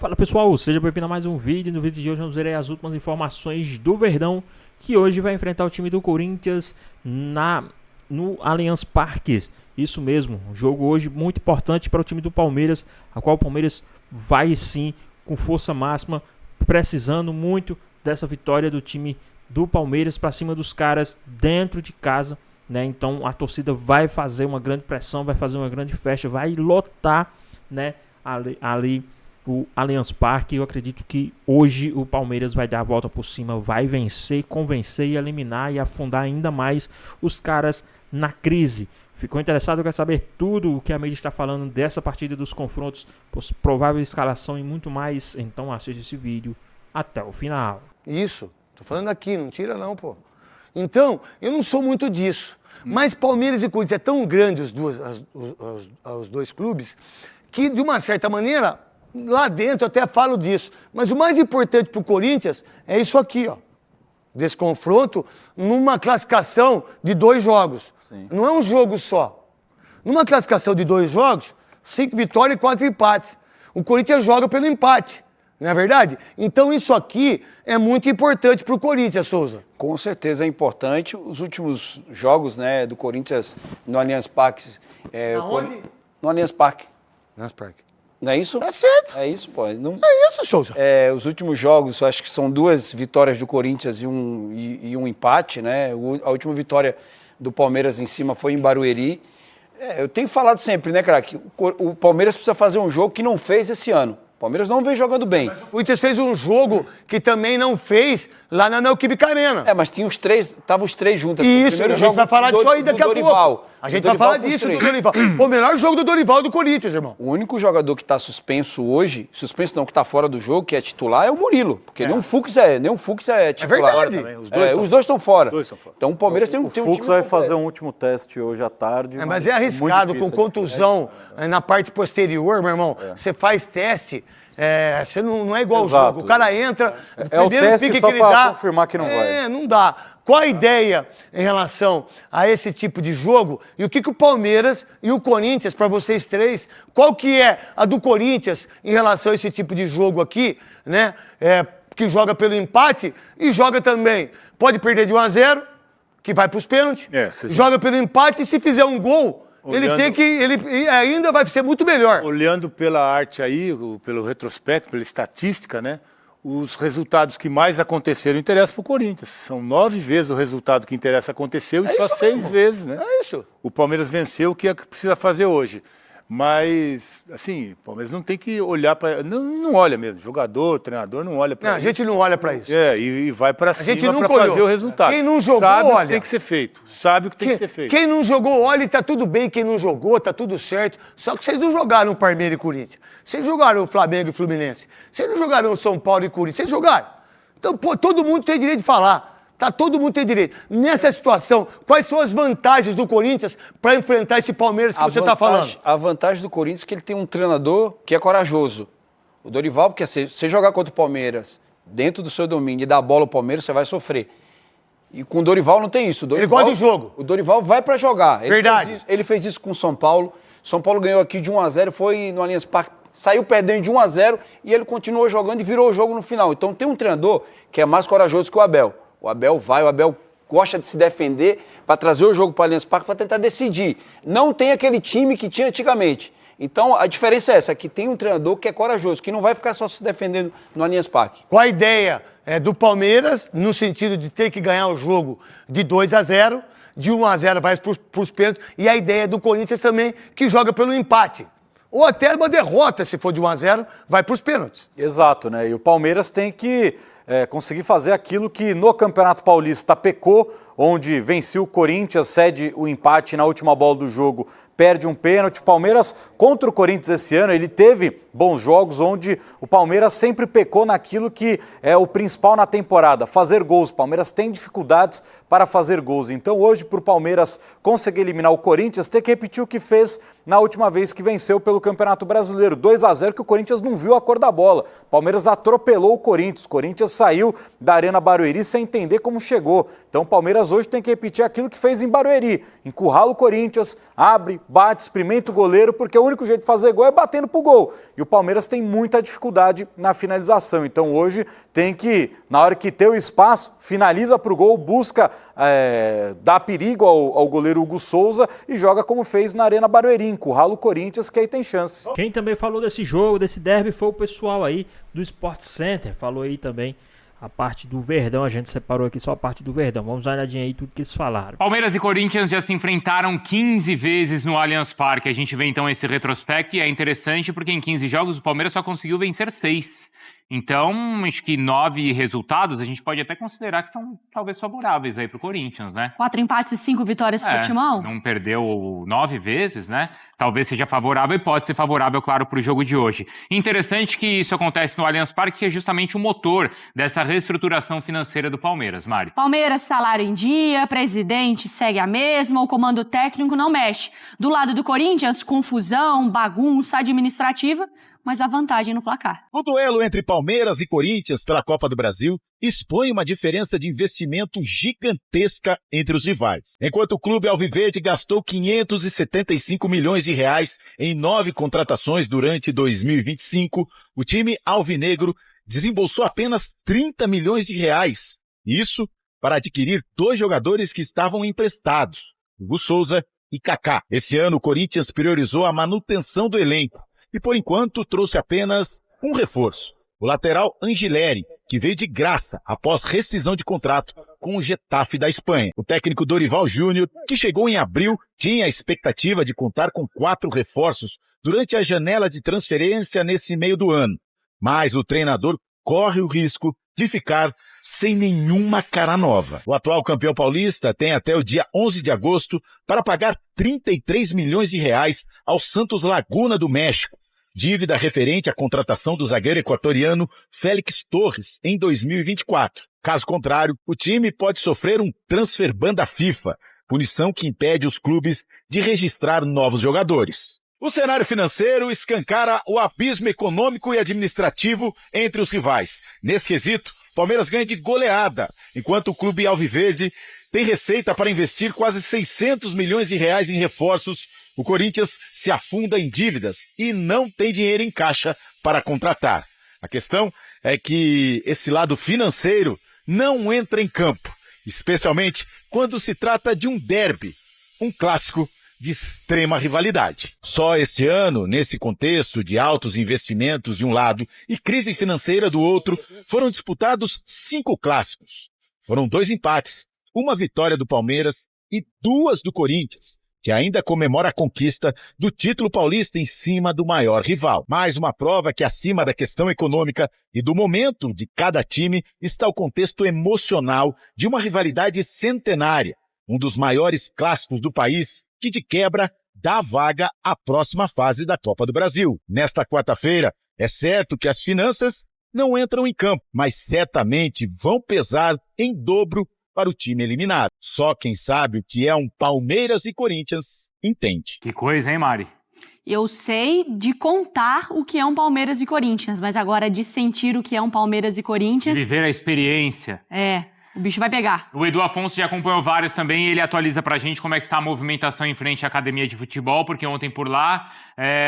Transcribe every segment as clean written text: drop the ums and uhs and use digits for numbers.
Fala pessoal, seja bem-vindo a mais um vídeo. No vídeo de hoje vamos ver as últimas informações do Verdão, que hoje vai enfrentar o time do Corinthians no Allianz Parque. Isso mesmo, um jogo hoje muito importante para o time do Palmeiras, a qual o Palmeiras vai sim com força máxima, precisando muito dessa vitória do time do Palmeiras para cima dos caras dentro de casa, né? Então a torcida vai fazer uma grande pressão, vai fazer uma grande festa, vai lotar, né, ali o Allianz Parque. Eu acredito que hoje o Palmeiras vai dar a volta por cima, vai vencer, convencer e eliminar e afundar ainda mais os caras na crise. Ficou interessado? Quer saber tudo o que a mídia está falando dessa partida, dos confrontos, provável escalação e muito mais? Então assista esse vídeo até o final. Isso, tô falando aqui, não tira não, pô. Então, eu não sou muito disso. Mas Palmeiras e Corinthians é tão grande os dois clubes que, de uma certa maneira, lá dentro eu até falo disso. Mas o mais importante para o Corinthians é isso aqui, ó. Desse confronto numa classificação de 2 jogos. Sim. Não é um jogo só. Numa classificação de 2 jogos, 5 vitórias e 4 empates. O Corinthians joga pelo empate, não é verdade? Então isso aqui é muito importante para o Corinthians, Souza. Com certeza é importante. Os últimos jogos, né, do Corinthians no Allianz Parque... Aonde? No Allianz Parque. Allianz Parque. Não é isso? Tá certo. É isso, pô. Não... É isso, Souza. Os últimos jogos, eu acho que são 2 vitórias do Corinthians e um empate, né? A última vitória do Palmeiras em cima foi em Barueri. Eu tenho falado sempre, né, cara, que o Palmeiras precisa fazer um jogo que não fez esse ano. O Palmeiras não vem jogando bem. O Corinthians fez um jogo que também não fez lá na Neoquímica Arena. Mas tinha estavam os 3 juntos. Isso, a gente vai falar disso aí daqui a pouco. A gente vai falar disso do Dorival. Foi o melhor jogo do Dorival do Corinthians, irmão. O único jogador que está suspenso hoje, que está fora do jogo, que é titular, é o Murilo. Porque nem o Fux é titular. É verdade. Os dois estão fora. Então o Palmeiras tem um time. O Fux vai fazer um último teste hoje à tarde. Mas é arriscado, com contusão na parte posterior, meu irmão. Você faz teste. Você não é igual ao jogo. O cara entra, o teste só para confirmar que não vai. Não dá. Qual a ideia em relação a esse tipo de jogo? E o que o Palmeiras e o Corinthians, para vocês três, qual que é a do Corinthians em relação a esse tipo de jogo aqui, né? Que joga pelo empate e joga também. Pode perder de 1-0, que vai para os pênaltis. Joga pelo empate e se fizer um gol... Ele ainda vai ser muito melhor. Olhando pela arte aí, pelo retrospecto, pela estatística, né? Os resultados que mais aconteceram interessam para o Corinthians. São 9 vezes o resultado que interessa aconteceu e só 6 vezes, né? É isso. O Palmeiras venceu o que precisa fazer hoje. Mas, assim, o Palmeiras não tem que olhar para... Não olha mesmo. Jogador, treinador, não olha para isso. A gente não olha para isso. E vai para cima para fazer o resultado. Quem não jogou, sabe olha. o que tem que ser feito. Sabe o que tem que ser feito. Quem não jogou, olha, e tá tudo bem. Quem não jogou, tá tudo certo. Só que vocês não jogaram o Palmeiras e Corinthians. Vocês jogaram o Flamengo e Fluminense. Vocês não jogaram o São Paulo e Corinthians. Vocês jogaram. Então, pô, todo mundo tem direito de falar. Todo mundo tem direito. Nessa situação, quais são as vantagens do Corinthians para enfrentar esse Palmeiras que você está falando? A vantagem do Corinthians é que ele tem um treinador que é corajoso. O Dorival, porque se você jogar contra o Palmeiras dentro do seu domínio e dar a bola ao Palmeiras, você vai sofrer. E com o Dorival não tem isso. Ele gosta do jogo. O Dorival vai para jogar. Verdade. Ele fez isso com o São Paulo. São Paulo ganhou aqui de 1-0, foi no Allianz Parque. Saiu perdendo de 1-0 e ele continuou jogando e virou o jogo no final. Então tem um treinador que é mais corajoso que o Abel. O Abel gosta de se defender para trazer o jogo para o Allianz Parque para tentar decidir. Não tem aquele time que tinha antigamente. Então a diferença é essa, que tem um treinador que é corajoso, que não vai ficar só se defendendo no Allianz Parque. Qual a ideia do Palmeiras, no sentido de ter que ganhar o jogo de 2-0, de 1-0 vai para os pênaltis, e a ideia do Corinthians também, que joga pelo empate. Ou até uma derrota, se for de 1-0, vai para os pênaltis. Exato, né? E o Palmeiras tem que conseguir fazer aquilo que no Campeonato Paulista pecou, onde venceu o Corinthians, cede o empate na última bola do jogo, perde um pênalti. O Palmeiras, contra o Corinthians esse ano, ele teve bons jogos onde o Palmeiras sempre pecou naquilo que é o principal na temporada, fazer gols. O Palmeiras tem dificuldades para fazer gols. Então hoje, para o Palmeiras conseguir eliminar o Corinthians, tem que repetir o que fez na última vez que venceu pelo Campeonato Brasileiro. 2-0, que o Corinthians não viu a cor da bola. O Palmeiras atropelou o Corinthians. O Corinthians saiu da Arena Barueri sem entender como chegou. Então o Palmeiras hoje tem que repetir aquilo que fez em Barueri. Encurrala o Corinthians, abre, bate, experimenta o goleiro, porque o único jeito de fazer gol é batendo pro gol. E o Palmeiras tem muita dificuldade na finalização. Então hoje tem que, na hora que ter o espaço, finaliza pro gol, busca dar perigo ao goleiro Hugo Souza e joga como fez na Arena Barueri, encurrala o Corinthians, que aí tem chance. Quem também falou desse jogo, desse derby, foi o pessoal aí do Sport Center. Falou aí também a parte do Verdão, a gente separou aqui só a parte do Verdão. Vamos dar uma olhadinha aí tudo que eles falaram. Palmeiras e Corinthians já se enfrentaram 15 vezes no Allianz Parque. A gente vê então esse retrospecto e é interessante porque em 15 jogos o Palmeiras só conseguiu vencer 6. Então, acho que 9 resultados a gente pode até considerar que são talvez favoráveis aí pro Corinthians, né? 4 empates e 5 vitórias pro Timão. Não perdeu 9 vezes, né? Talvez seja favorável e pode ser favorável, claro, pro jogo de hoje. Interessante que isso acontece no Allianz Parque, que é justamente o motor dessa reestruturação financeira do Palmeiras, Mari. Palmeiras, salário em dia, presidente segue a mesma, o comando técnico não mexe. Do lado do Corinthians, confusão, bagunça administrativa, mas a vantagem no placar. O duelo entre Palmeiras e Corinthians pela Copa do Brasil expõe uma diferença de investimento gigantesca entre os rivais. Enquanto o clube alviverde gastou 575 milhões de reais em 9 contratações durante 2025, o time alvinegro desembolsou apenas 30 milhões de reais. Isso para adquirir 2 jogadores que estavam emprestados, Hugo Souza e Kaká. Esse ano o Corinthians priorizou a manutenção do elenco e, por enquanto, trouxe apenas um reforço. O lateral Angileri, que veio de graça após rescisão de contrato com o Getafe da Espanha. O técnico Dorival Júnior, que chegou em abril, tinha a expectativa de contar com 4 reforços durante a janela de transferência nesse meio do ano. Mas o treinador corre o risco de ficar sem nenhuma cara nova. O atual campeão paulista tem até o dia 11 de agosto para pagar 33 milhões de reais ao Santos Laguna do México, dívida referente à contratação do zagueiro equatoriano Félix Torres em 2024. Caso contrário, o time pode sofrer um transfer ban da FIFA, punição que impede os clubes de registrar novos jogadores. O cenário financeiro escancara o abismo econômico e administrativo entre os rivais. Nesse quesito, Palmeiras ganha de goleada, enquanto o clube alviverde tem receita para investir quase 600 milhões de reais em reforços. O Corinthians se afunda em dívidas e não tem dinheiro em caixa para contratar. A questão é que esse lado financeiro não entra em campo, especialmente quando se trata de um derby, um clássico de extrema rivalidade. Só este ano, nesse contexto de altos investimentos de um lado e crise financeira do outro, foram disputados 5 clássicos. Foram 2 empates, 1 vitória do Palmeiras e 2 do Corinthians, que ainda comemora a conquista do título paulista em cima do maior rival. Mais uma prova que, acima da questão econômica e do momento de cada time, está o contexto emocional de uma rivalidade centenária, um dos maiores clássicos do país, que de quebra dá vaga à próxima fase da Copa do Brasil. Nesta quarta-feira, é certo que as finanças não entram em campo, mas certamente vão pesar em dobro para o time eliminado. Só quem sabe o que é um Palmeiras e Corinthians entende. Que coisa, hein, Mari? Eu sei de contar o que é um Palmeiras e Corinthians, mas agora de sentir o que é um Palmeiras e Corinthians... Viver a experiência. O bicho vai pegar. O Edu Afonso já acompanhou vários também e ele atualiza pra gente como é que está a movimentação em frente à academia de futebol, porque ontem por lá,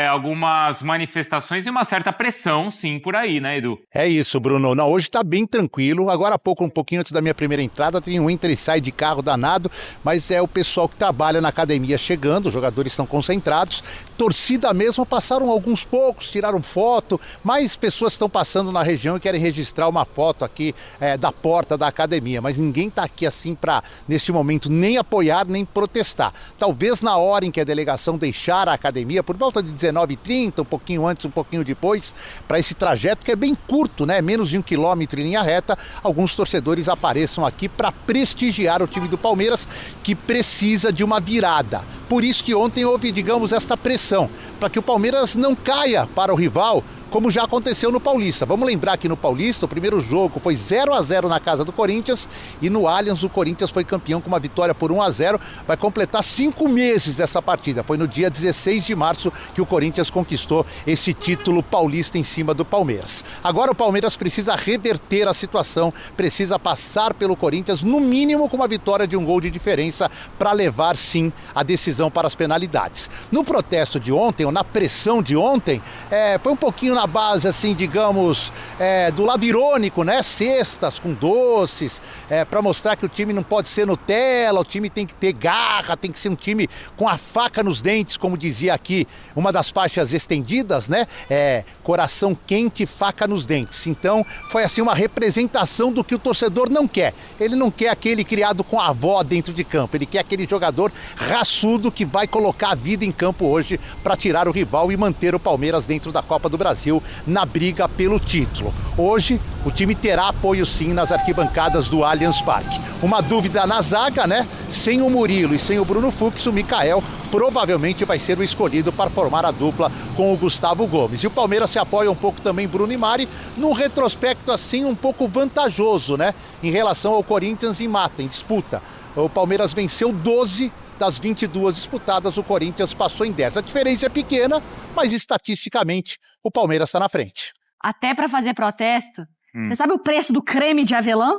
algumas manifestações e uma certa pressão, sim, por aí, né, Edu? É isso, Bruno. Não, hoje tá bem tranquilo. Agora há pouco, um pouquinho antes da minha primeira entrada, tem um entra e sai de carro danado, mas é o pessoal que trabalha na academia chegando, os jogadores estão concentrados. Torcida mesmo, passaram alguns poucos, tiraram foto, mais pessoas estão passando na região e querem registrar uma foto aqui da porta da academia. Mas ninguém está aqui assim para, neste momento, nem apoiar, nem protestar. Talvez na hora em que a delegação deixar a academia, por volta de 19h30, um pouquinho antes, um pouquinho depois, para esse trajeto que é bem curto, né? Menos de 1 quilômetro em linha reta, alguns torcedores apareçam aqui para prestigiar o time do Palmeiras, que precisa de uma virada. Por isso que ontem houve, digamos, esta pressão, para que o Palmeiras não caia para o rival como já aconteceu no Paulista. Vamos lembrar que no Paulista o primeiro jogo foi 0-0 na casa do Corinthians e no Allianz o Corinthians foi campeão com uma vitória por 1-0. Vai completar 5 meses essa partida. Foi no dia 16 de março que o Corinthians conquistou esse título paulista em cima do Palmeiras. Agora o Palmeiras precisa reverter a situação, precisa passar pelo Corinthians, no mínimo com uma vitória de 1 gol de diferença para levar sim a decisão para as penalidades. No protesto de ontem, ou na pressão de ontem, foi um pouquinho na base, assim, digamos, do lado irônico, né? Cestas com doces, para mostrar que o time não pode ser Nutella, o time tem que ter garra, tem que ser um time com a faca nos dentes, como dizia aqui uma das faixas estendidas, né? Coração quente, faca nos dentes. Então, foi assim uma representação do que o torcedor não quer. Ele não quer aquele criado com a avó dentro de campo, ele quer aquele jogador raçudo que vai colocar a vida em campo hoje para tirar o rival e manter o Palmeiras dentro da Copa do Brasil na briga pelo título. Hoje o time terá apoio sim nas arquibancadas do Allianz Parque. Uma dúvida na zaga, né? Sem o Murilo e sem o Bruno Fux, o Michael provavelmente vai ser o escolhido para formar a dupla com o Gustavo Gomes. E o Palmeiras se apoia um pouco também Bruno e Mari num retrospecto assim um pouco vantajoso, né? Em relação ao Corinthians em mata, em disputa. O Palmeiras venceu 12 das 22 disputadas, o Corinthians passou em 10. A diferença é pequena, mas estatisticamente o Palmeiras está na frente. Até pra fazer protesto, você sabe o preço do creme de avelã?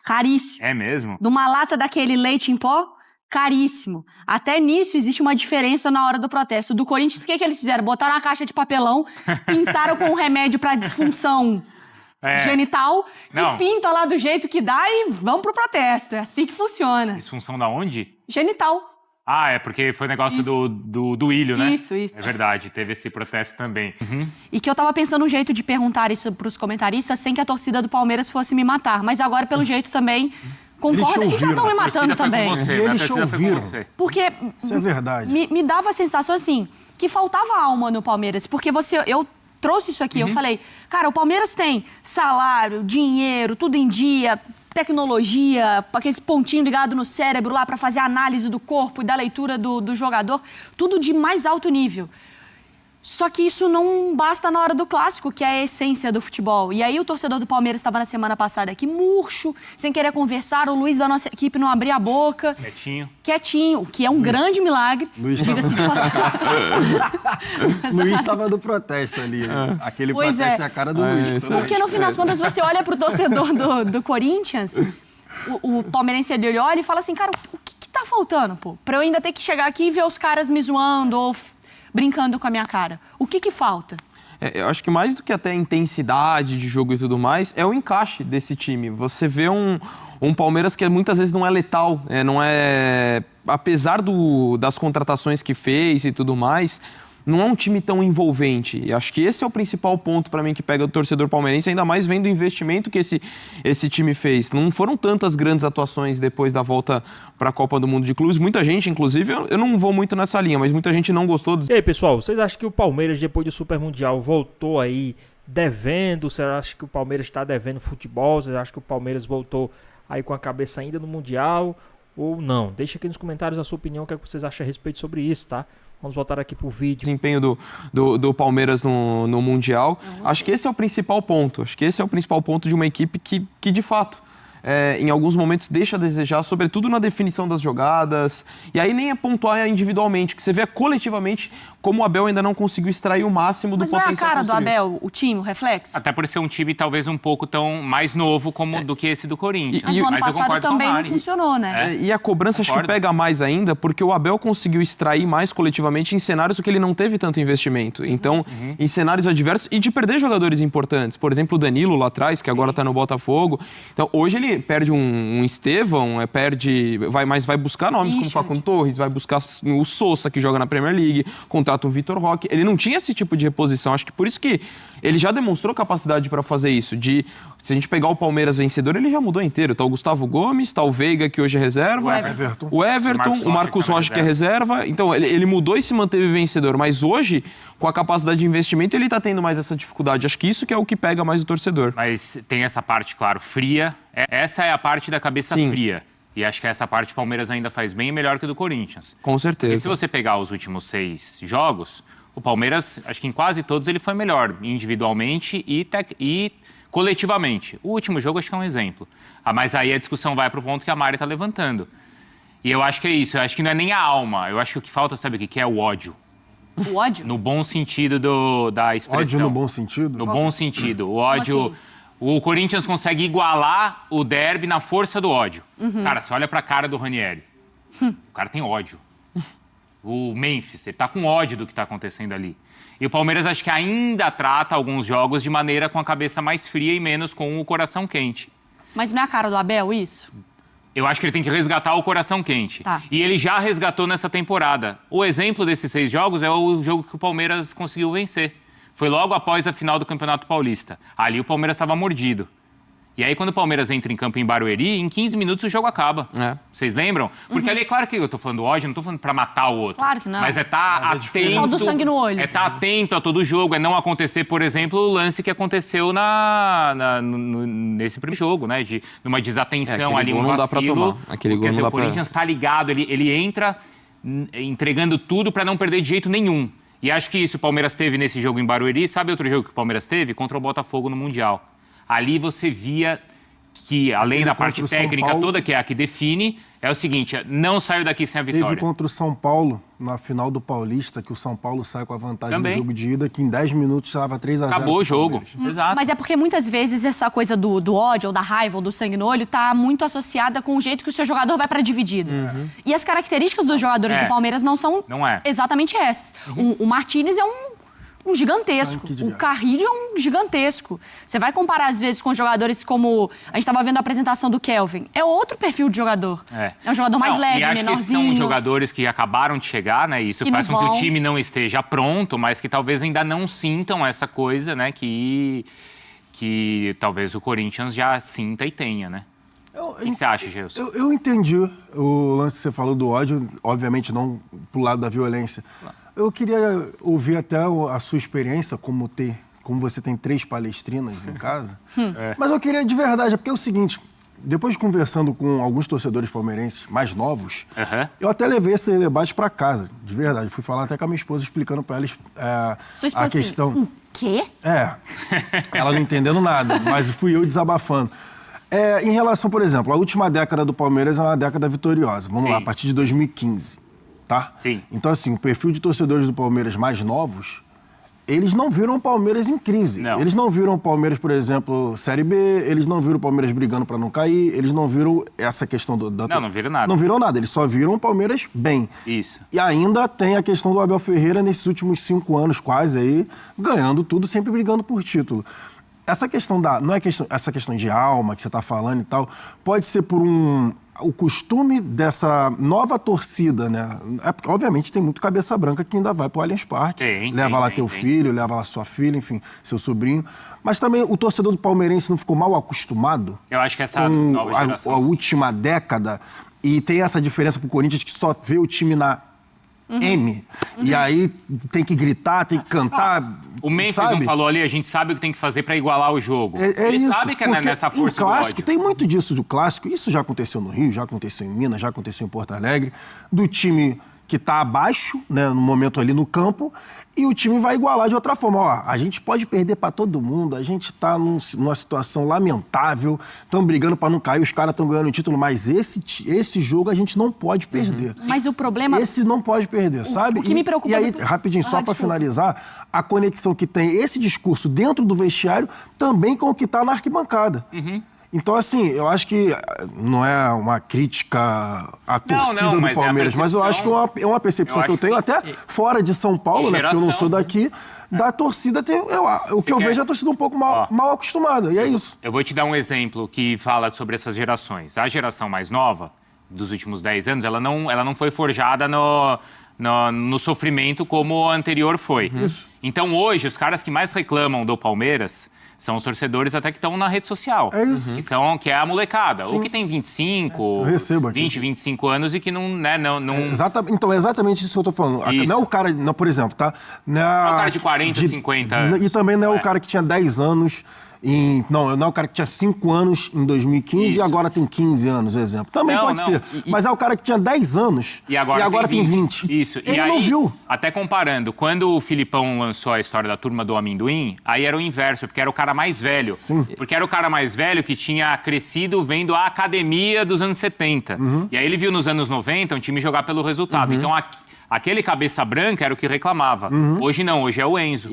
Caríssimo. É mesmo? De uma lata daquele leite em pó? Caríssimo. Até nisso existe uma diferença na hora do protesto. Do Corinthians, o que eles fizeram? Botaram uma caixa de papelão, pintaram com um remédio pra disfunção genital e pinta lá do jeito que dá e vamos pro protesto. É assim que funciona. Disfunção da onde? Genital. Ah, é porque foi negócio do ilho, né? Isso. É verdade, teve esse protesto também. E que eu tava pensando um jeito de perguntar isso pros comentaristas sem que a torcida do Palmeiras fosse me matar. Mas agora, pelo jeito, também concorda. E já estão me matando também. Eles te ouviram. Porque isso é verdade. Me dava a sensação, assim, que faltava alma no Palmeiras. Porque eu trouxe isso aqui, eu falei, cara, o Palmeiras tem salário, dinheiro, tudo em dia, tecnologia, aquele pontinho ligado no cérebro lá para fazer a análise do corpo e da leitura do jogador, tudo de mais alto nível. Só que isso não basta na hora do clássico, que é a essência do futebol. E aí o torcedor do Palmeiras estava na semana passada aqui murcho, sem querer conversar, o Luiz da nossa equipe não abria a boca. Quietinho, o que é um grande milagre, diga-se de passagem. Luiz estava no protesto ali, né? Aquele protesto é a cara do Luiz. Porque no fim das contas você olha pro torcedor do Corinthians, o palmeirense ele olha e fala assim, cara, o que tá faltando, pô? Pra eu ainda ter que chegar aqui e ver os caras me zoando ou brincando com a minha cara. O que falta? Eu acho que mais do que até a intensidade de jogo e tudo mais, é o encaixe desse time. Você vê um Palmeiras que muitas vezes não é letal, não é... Apesar das contratações que fez e tudo mais, não é um time tão envolvente. E acho que esse é o principal ponto para mim que pega o torcedor palmeirense, ainda mais vendo o investimento que esse time fez. Não foram tantas grandes atuações depois da volta para a Copa do Mundo de Clubes. Muita gente, inclusive, eu não vou muito nessa linha, mas muita gente não gostou. E aí, pessoal, vocês acham que o Palmeiras, depois do Super Mundial, voltou aí devendo? Vocês acham que o Palmeiras está devendo futebol? Vocês acham que o Palmeiras voltou aí com a cabeça ainda no Mundial? Ou não? Deixa aqui nos comentários a sua opinião, o que vocês acham a respeito sobre isso, tá? Vamos voltar aqui pro vídeo. Desempenho do Palmeiras no Mundial. Acho que esse é o principal ponto. Acho que esse é o principal ponto de uma equipe que de fato, em alguns momentos deixa a desejar, sobretudo na definição das jogadas. E aí nem é pontuar individualmente, que você vê coletivamente como o Abel ainda não conseguiu extrair o máximo do potencial. Mas não é a cara do Abel, o time, o reflexo? Até por ser um time talvez um pouco tão mais novo do que esse do Corinthians. Mas no ano passado também não funcionou, né? E a cobrança acho que pega mais ainda, porque o Abel conseguiu extrair mais coletivamente em cenários que ele não teve tanto investimento. Então, em cenários adversos e de perder jogadores importantes. Por exemplo, o Danilo lá atrás, que agora está no Botafogo. Então, hoje ele perde um Estevão, vai buscar nomes como Facundo Torres, vai buscar o Sousa, que joga na Premier League, contrata o Vitor Roque. Ele não tinha esse tipo de reposição. Acho que por isso que ele já demonstrou capacidade para fazer isso. Se a gente pegar o Palmeiras vencedor, ele já mudou inteiro. Tá o Gustavo Gomes, tá o Veiga, que hoje é reserva. O Everton, o Marcos Rocha, que é reserva. Então, ele mudou e se manteve vencedor. Mas hoje, com a capacidade de investimento, ele tá tendo mais essa dificuldade. Acho que isso que é o que pega mais o torcedor. Mas tem essa parte, claro, fria. Essa é a parte da cabeça fria. E acho que essa parte o Palmeiras ainda faz bem melhor que o do Corinthians. Com certeza. E se você pegar os últimos 6 jogos, O Palmeiras, acho que em quase todos ele foi melhor, individualmente e coletivamente. O último jogo acho que é um exemplo. Mas aí a discussão vai para o ponto que a Mari está levantando. E eu acho que é isso, eu acho que não é nem a alma, eu acho que o que falta, sabe o que é? O ódio. O ódio? No bom sentido da expressão. Ódio no bom sentido? No bom sentido. O ódio... Como assim? O Corinthians consegue igualar o derby na força do ódio. Cara, você olha pra cara do Ranieri. O cara tem ódio. O Memphis, ele tá com ódio do que tá acontecendo ali. E o Palmeiras acho que ainda trata alguns jogos de maneira com a cabeça mais fria e menos com o coração quente. Mas não é a cara do Abel isso? Eu acho que ele tem que resgatar o coração quente. Tá. E ele já resgatou nessa temporada. O exemplo desses 6 jogos é o jogo que o Palmeiras conseguiu vencer. Foi logo após a final do Campeonato Paulista. Ali o Palmeiras estava mordido. E aí, quando o Palmeiras entra em campo em Barueri, em 15 minutos o jogo acaba. Vocês lembram? Porque ali, é claro que eu tô falando ódio, não tô falando pra matar o outro. Claro que não. Mas é estar atento... Tal do sangue no olho. É estar atento a todo jogo, é não acontecer, por exemplo, o lance que aconteceu nesse primeiro jogo, né? De uma desatenção ali, um vacilo. Não dá pra tomar. Aquele gol quer dizer, não dá o Corinthians tá ligado, ele entra entregando tudo pra não perder de jeito nenhum. E acho que isso o Palmeiras teve nesse jogo em Barueri. Sabe outro jogo que o Palmeiras teve? Contra o Botafogo no Mundial. Ali você via que, além da parte técnica toda, que é a que define, é o seguinte, não saiu daqui sem a vitória. Teve contra o São Paulo, na final do Paulista, que o São Paulo sai com a vantagem Também. no jogo de ida, que em 10 minutos estava 3-0. Acabou o jogo. Exato. Mas é porque muitas vezes essa coisa do ódio, ou da raiva, ou do sangue no olho, tá muito associada com o jeito que o seu jogador vai pra dividida. E as características dos jogadores do Palmeiras não são exatamente essas. O Martínez é um gigantesco. O Carrilho é um gigantesco. Você vai comparar, às vezes, com jogadores como... A gente estava vendo a apresentação do Kelvin. É outro perfil de jogador. É um jogador mais leve, e acho menorzinho. Que são jogadores que acabaram de chegar, né? Isso que faz com que vão... o time não esteja pronto, mas que talvez ainda não sintam essa coisa, né? Que talvez o Corinthians já sinta e tenha, né? O que você acha, Gelson? Eu entendi o lance que você falou do ódio, obviamente não pro lado da violência. Eu queria ouvir até a sua experiência, como você tem 3 palestrinas em casa. Mas eu queria de verdade, porque é o seguinte, depois de conversando com alguns torcedores palmeirenses mais novos, eu até levei esse debate para casa, de verdade. Fui falar até com a minha esposa, explicando para eles a questão. O quê? Ela não entendendo nada, mas fui eu desabafando. Em relação, por exemplo, a última década do Palmeiras é uma década vitoriosa. Vamos lá, a partir de 2015. Tá? Sim. Então, assim, o perfil de torcedores do Palmeiras mais novos, eles não viram o Palmeiras em crise. Não. Eles não viram o Palmeiras, por exemplo, Série B, eles não viram o Palmeiras brigando para não cair, eles não viram essa questão Não viram nada. Não viram nada, eles só viram o Palmeiras bem. Isso. E ainda tem a questão do Abel Ferreira nesses últimos 5 anos quase aí, ganhando tudo, sempre brigando por título. Essa questão essa questão de alma que você está falando e tal, pode ser por o costume dessa nova torcida, né? Porque, obviamente, tem muito cabeça branca que ainda vai pro Allianz Parque. Leva lá teu filho, leva lá sua filha, enfim, seu sobrinho. Mas também o torcedor do palmeirense não ficou mal acostumado? Eu acho que essa nova geração... a última década, e tem essa diferença pro Corinthians que só vê o time na M. E aí tem que gritar, tem que cantar. O Memphis não falou ali, a gente sabe o que tem que fazer para igualar o jogo. Ele isso, sabe que é nessa força do clássico, do ódio. tem muito disso do clássico. Isso já aconteceu no Rio, já aconteceu em Minas, já aconteceu em Porto Alegre. Do time que está abaixo, né, no momento ali no campo, e o time vai igualar de outra forma. Ó, a gente pode perder para todo mundo, a gente está numa situação lamentável, estão brigando para não cair, os caras estão ganhando o título, mas esse jogo a gente não pode perder. Mas o problema... Esse não pode perder, sabe? O que me preocupa... E aí, rapidinho, só para finalizar, a conexão que tem esse discurso dentro do vestiário também com o que está na arquibancada. Então, assim, eu acho que não é uma crítica à torcida do Palmeiras, mas eu acho que é uma percepção que eu tenho até fora de São Paulo, né? Porque eu não sou daqui, da torcida. O que eu vejo é a torcida um pouco mal acostumada, e é isso. Eu vou te dar um exemplo que fala sobre essas gerações. A geração mais nova, dos últimos 10 anos, ela não foi forjada no sofrimento como a anterior foi. Então, hoje, os caras que mais reclamam do Palmeiras... são os torcedores até que estão na rede social. É isso. Que é a molecada. Ou que tem 25, 20, 25 anos e que não... Então, é exatamente isso que eu tô falando. Isso. Não é o cara, por exemplo, tá? Não é o cara de 40, 50 anos. E também não é o cara que tinha 10 anos Não é o cara que tinha 5 anos em 2015 e agora tem 15 anos, por exemplo. Também pode ser. Mas é o cara que tinha 10 anos e agora tem 20. Isso. Ele e aí, não viu. Até comparando, quando o Filipão lançou a história da Turma do Amendoim, aí era o inverso, porque era o cara mais velho. Sim. Porque era o cara mais velho que tinha crescido vendo a academia dos anos 70. E aí ele viu nos anos 90 um time jogar pelo resultado. Então aquele cabeça branca era o que reclamava. Hoje não, hoje é o Enzo.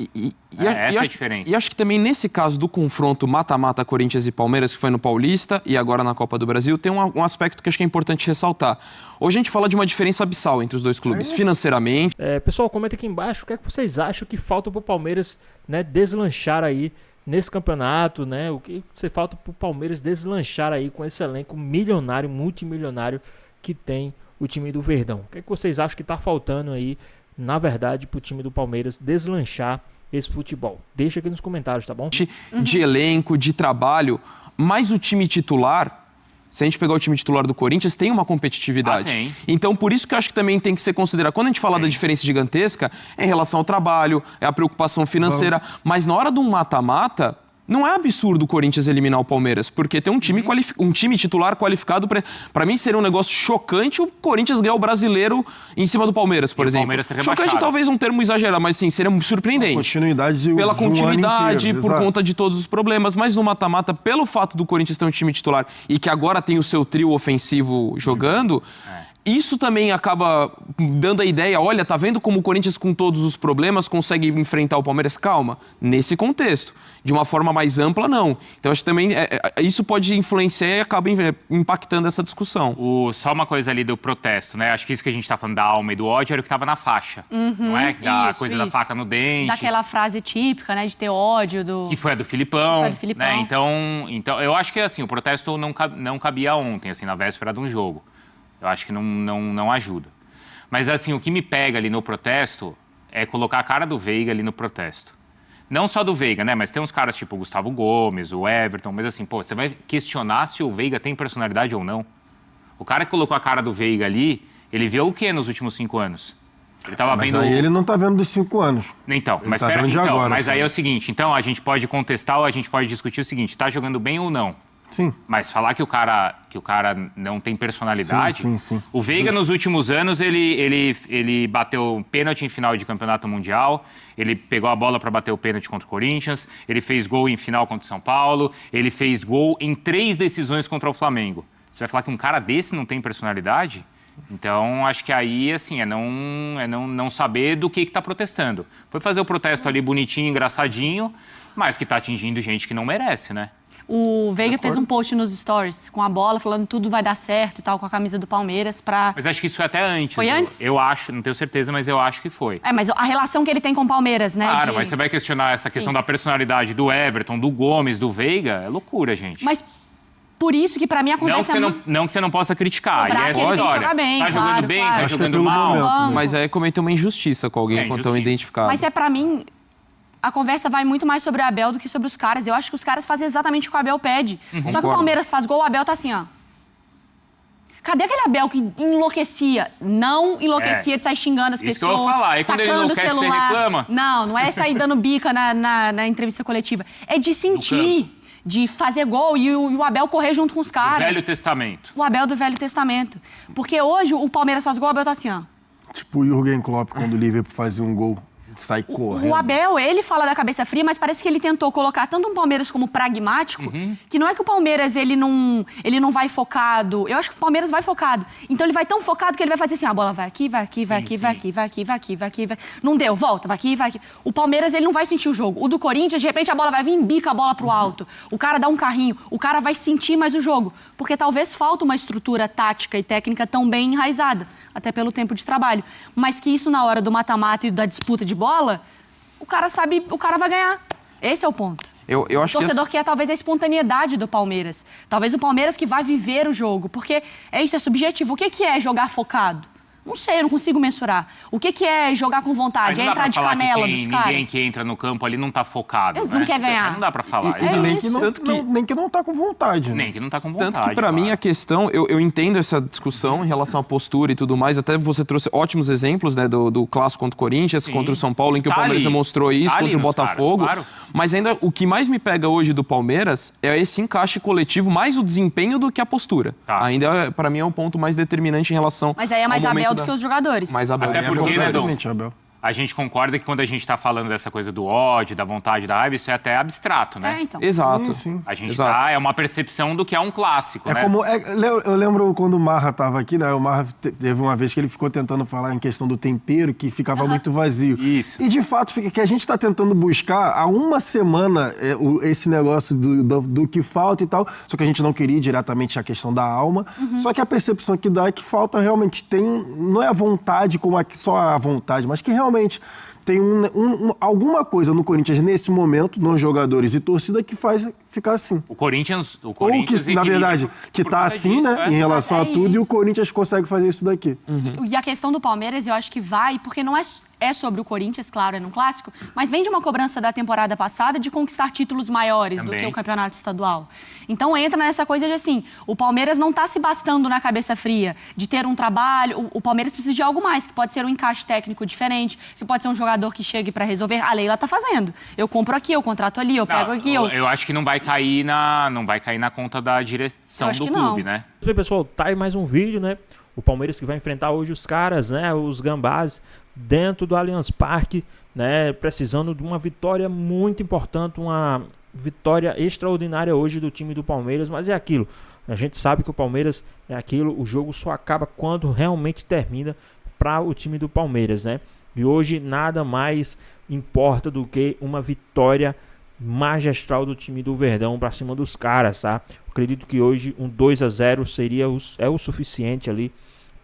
Essa é a diferença. E acho que também nesse caso do confronto mata-mata Corinthians e Palmeiras, que foi no Paulista e agora na Copa do Brasil, tem um aspecto que acho que é importante ressaltar. Hoje a gente fala de uma diferença abissal entre os dois clubes, financeiramente. Pessoal, comenta aqui embaixo o que é que vocês acham que falta pro Palmeiras, né, deslanchar aí nesse campeonato, né? O que falta pro Palmeiras deslanchar aí com esse elenco milionário, multimilionário que tem o time do Verdão. O que é que vocês acham que está faltando aí, na verdade, para o time do Palmeiras deslanchar esse futebol? Deixa aqui nos comentários, tá bom? De elenco, de trabalho, mas o time titular, se a gente pegar o time titular do Corinthians, tem uma competitividade. Então, por isso que eu acho que também tem que ser considerado. Quando a gente fala da diferença gigantesca, é em relação ao trabalho, é a preocupação financeira, mas na hora de um mata-mata, não é absurdo o Corinthians eliminar o Palmeiras, porque tem um time titular qualificado. Para mim, seria um negócio chocante o Corinthians ganhar o Brasileiro em cima do Palmeiras, por exemplo. Chocante talvez um termo exagerado, mas sim, seria surpreendente. Pela continuidade, por conta de todos os problemas. Mas no mata-mata, pelo fato do Corinthians ter um time titular e que agora tem o seu trio ofensivo jogando... Isso também acaba dando a ideia, olha, tá vendo como o Corinthians com todos os problemas consegue enfrentar o Palmeiras? Calma, nesse contexto. De uma forma mais ampla, não. Então acho que também isso pode influenciar e acaba impactando essa discussão. Só uma coisa ali do protesto, né? Acho que isso que a gente tá falando da alma e do ódio era o que tava na faixa. Não é? Da coisa da faca no dente. Daquela frase típica, né? De ter ódio do... Que foi a do Filipão. Foi a do Filipão. Né? Então eu acho que assim, o protesto não cabia ontem, assim, na véspera de um jogo. Eu acho que não ajuda. Mas, assim, o que me pega ali no protesto é colocar a cara do Veiga ali no protesto. Não só do Veiga, né? Mas tem uns caras tipo o Gustavo Gomes, o Everton. Mas, assim, você vai questionar se o Veiga tem personalidade ou não. O cara que colocou a cara do Veiga ali, ele viu o quê nos últimos 5 anos? Ele tava mas vendo... aí ele não tá vendo dos 5 anos. Então, ele mas tá vendo de agora, mas aí é o seguinte, então a gente pode contestar ou a gente pode discutir o seguinte, tá jogando bem ou não? Sim. Mas falar que o cara não tem personalidade... Sim. O Veiga, nos últimos anos, ele bateu pênalti em final de campeonato mundial, ele pegou a bola para bater o pênalti contra o Corinthians, ele fez gol em final contra o São Paulo, ele fez gol em 3 decisões contra o Flamengo. Você vai falar que um cara desse não tem personalidade? Então, acho que aí, assim, é não saber do que está protestando. Foi fazer o protesto ali bonitinho, engraçadinho, mas que está atingindo gente que não merece, né? O Veiga fez um post nos stories com a bola, falando tudo vai dar certo e tal, com a camisa do Palmeiras pra... Mas acho que isso foi até antes. Foi antes? Eu acho, não tenho certeza, mas eu acho que foi. Mas a relação que ele tem com o Palmeiras, né? Claro, mas você vai questionar essa questão da personalidade do Everton, do Gomes, do Veiga, é loucura, gente. Mas por isso que pra mim acontece... Não que você não possa criticar, e essa história. Jogar bem, tá jogando bem, tá jogando mal. Mas aí cometeu uma injustiça com alguém quando estão identificados. Mas pra mim... A conversa vai muito mais sobre o Abel do que sobre os caras. Eu acho que os caras fazem exatamente o que o Abel pede. Só que o Palmeiras faz gol, o Abel tá assim, ó. Cadê aquele Abel que enlouquecia? Não enlouquecia de sair xingando as pessoas. Isso que eu vou falar. E quando ele enlouquece, você reclama? Não é sair dando bica na entrevista coletiva. É de sentir, de fazer gol e o Abel correr junto com os caras. Do Velho Testamento. O Abel do Velho Testamento. Porque hoje o Palmeiras faz gol, o Abel tá assim, ó. Tipo o Jürgen Klopp quando o Liverpool fazia um gol. Sai correndo. O Abel, ele fala da cabeça fria, mas parece que ele tentou colocar tanto um Palmeiras como pragmático, que não é que o Palmeiras ele não vai focado. Eu acho que o Palmeiras vai focado. Então ele vai tão focado que ele vai fazer assim, a bola vai aqui, vai aqui, vai aqui, vai aqui, vai aqui, vai aqui, vai aqui, vai. Não deu, volta, vai aqui, vai aqui. O Palmeiras, ele não vai sentir o jogo. O do Corinthians, de repente a bola vai vir, bica a bola pro alto. O cara dá um carrinho, o cara vai sentir mais o jogo, porque talvez falta uma estrutura tática e técnica tão bem enraizada, até pelo tempo de trabalho. Mas que isso na hora do mata-mata e da disputa de bola, o cara sabe, o cara vai ganhar. Esse é o ponto. Eu acho o torcedor quer talvez a espontaneidade do Palmeiras. Talvez o Palmeiras que vai viver o jogo. Porque é isso, é subjetivo. O que é jogar focado? Não sei, eu não consigo mensurar. O que é jogar com vontade? É entrar de canela dos caras? Ninguém que entra no campo ali não tá focado, Eles né? não quer ganhar. Não dá pra falar. Nem que não tá com vontade. Nem que não tá com vontade. Tanto que pra mim a questão, eu entendo essa discussão em relação à postura e tudo mais, até você trouxe ótimos exemplos, né, do clássico contra o Corinthians, contra o São Paulo, em que o Palmeiras demonstrou isso, contra o Botafogo. Caras, claro. Mas ainda o que mais me pega hoje do Palmeiras é esse encaixe coletivo, mais o desempenho do que a postura. Tá. Ainda, pra mim, é o ponto mais determinante em relação. Mas aí é mais Abel do que os jogadores. Mais Abel. Até porque, né, Dom? Abel. A gente concorda que quando a gente tá falando dessa coisa do ódio, da vontade da raiva, isso é até abstrato, né? Então. Exato. Sim. A gente Exato. é uma percepção do que é um clássico, né? Eu lembro quando o Marra estava aqui, né? O Marra teve uma vez que ele ficou tentando falar em questão do tempero, que ficava muito vazio. Isso. E de fato, que a gente está tentando buscar há uma semana esse negócio do que falta e tal, só que a gente não queria ir diretamente a questão da alma, só que a percepção que dá é que falta realmente, não é a vontade como só a vontade, mas que realmente tem alguma coisa no Corinthians nesse momento, nos jogadores e torcida, que faz ficar assim. O Corinthians Ou que, na verdade, que tá assim, né, em relação a tudo, e o Corinthians consegue fazer isso daqui. E a questão do Palmeiras, eu acho que vai, porque não é sobre o Corinthians, claro, é no clássico, mas vem de uma cobrança da temporada passada de conquistar títulos maiores do que o campeonato estadual. Então entra nessa coisa de assim, o Palmeiras não tá se bastando na cabeça fria de ter um trabalho, o Palmeiras precisa de algo mais, que pode ser um encaixe técnico diferente, que pode ser um jogador que chegue para resolver. A Leila tá fazendo. Eu compro aqui, eu contrato ali, eu pego aqui. Eu acho que não vai cair na conta da direção do clube, né? Bem, pessoal, tá aí mais um vídeo, né? O Palmeiras que vai enfrentar hoje os caras, né? Os Gambás, dentro do Allianz Parque, né? Precisando de uma vitória muito importante, uma vitória extraordinária hoje do time do Palmeiras, mas é aquilo. A gente sabe que o Palmeiras é aquilo, o jogo só acaba quando realmente termina para o time do Palmeiras, né? E hoje nada mais importa do que uma vitória magistral do time do Verdão para cima dos caras, tá? Acredito que hoje um 2-0 seria o suficiente ali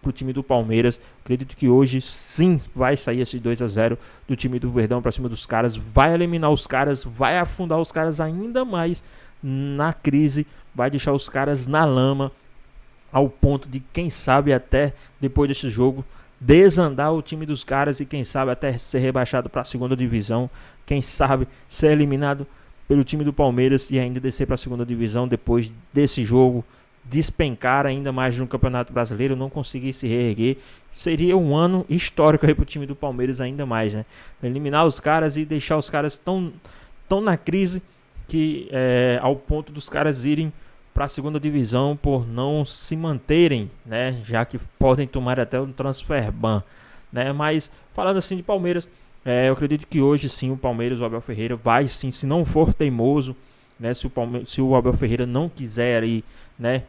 pro time do Palmeiras. Acredito que hoje sim vai sair esse 2-0 do time do Verdão para cima dos caras, vai eliminar os caras, vai afundar os caras ainda mais na crise, vai deixar os caras na lama, ao ponto de, quem sabe, até depois desse jogo desandar o time dos caras e quem sabe até ser rebaixado para a segunda divisão, quem sabe ser eliminado pelo time do Palmeiras e ainda descer para a segunda divisão depois desse jogo, despencar ainda mais no Campeonato Brasileiro, não conseguir se reerguer. Seria um ano histórico aí para o time do Palmeiras ainda mais, né? Eliminar os caras e deixar os caras tão na crise que ao ponto dos caras irem para a segunda divisão por não se manterem, né? Já que podem tomar até um transfer ban, né? Mas falando assim de Palmeiras, eu acredito que hoje sim o Palmeiras, o Abel Ferreira vai sim, se não for teimoso, né? Se o Abel Ferreira não quiser aí, né,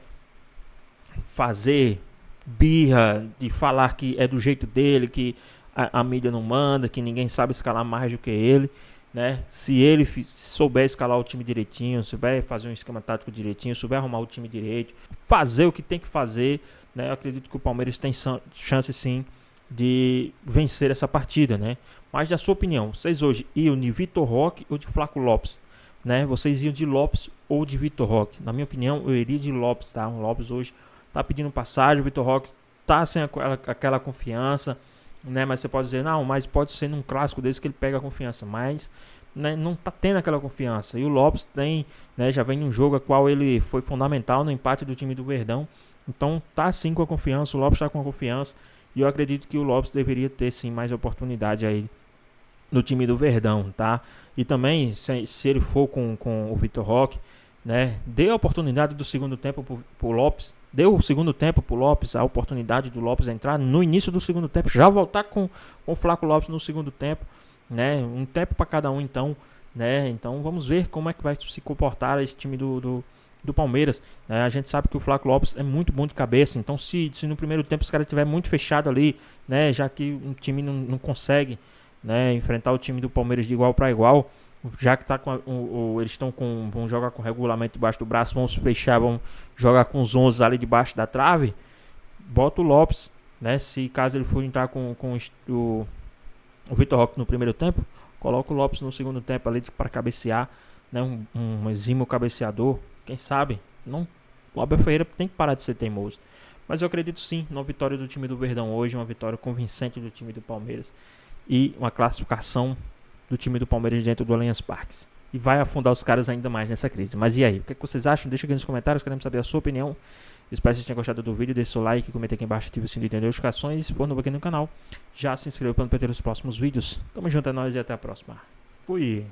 fazer birra de falar que é do jeito dele, que a mídia não manda, que ninguém sabe escalar mais do que ele, né? Se ele souber escalar o time direitinho, souber fazer um esquema tático direitinho, souber arrumar o time direito, fazer o que tem que fazer, né? Eu acredito que o Palmeiras tem chance sim de vencer essa partida, né? Mas na sua opinião, vocês hoje iam de Vitor Roque ou de Flaco Lopes, né? Vocês iam de Lopes ou de Vitor Roque? Na minha opinião, eu iria de Lopes, tá? O Lopes hoje tá pedindo passagem, o Vitor Roque tá sem aquela confiança, né? Mas você pode dizer, não, mas pode ser num clássico desse que ele pega a confiança, mas, né, não tá tendo aquela confiança. E o Lopes tem, né, já vem num jogo a qual ele foi fundamental no empate do time do Verdão, então tá sim com a confiança, o Lopes tá com a confiança, e eu acredito que o Lopes deveria ter sim mais oportunidade aí no time do Verdão, tá? E também, se ele for com o Vitor Roque, né, dê a oportunidade do segundo tempo pro Lopes. Deu o segundo tempo pro Lopes, a oportunidade do Lopes entrar no início do segundo tempo, já voltar com o Flaco Lopes no segundo tempo, né? Um tempo para cada um, então, né? Então vamos ver como é que vai se comportar esse time do Palmeiras, né? A gente sabe que o Flaco Lopes é muito bom de cabeça, então se no primeiro tempo os caras estiver muito fechado ali, né? Já que o time não consegue, né, enfrentar o time do Palmeiras de igual para igual, já que tá eles vão jogar com o regulamento debaixo do braço, vão se fechar, vão jogar com os 11 ali debaixo da trave, bota o Lopes, né? Se caso ele for entrar com o Vitor Roque no primeiro tempo, coloca o Lopes no segundo tempo ali para cabecear, né? Um exímio cabeceador, quem sabe? O Abel Ferreira tem que parar de ser teimoso. Mas eu acredito sim numa vitória do time do Verdão hoje, uma vitória convincente do time do Palmeiras e uma classificação do time do Palmeiras dentro do Allianz Parque. E vai afundar os caras ainda mais nessa crise. Mas e aí? O que vocês acham? Deixa aqui nos comentários, queremos saber a sua opinião. Espero que vocês tenham gostado do vídeo, deixe seu like, comente aqui embaixo, ative o sininho de notificações e se for novo aqui no canal, já se inscreva para não perder os próximos vídeos. Tamo junto, é nóis e até a próxima. Fui!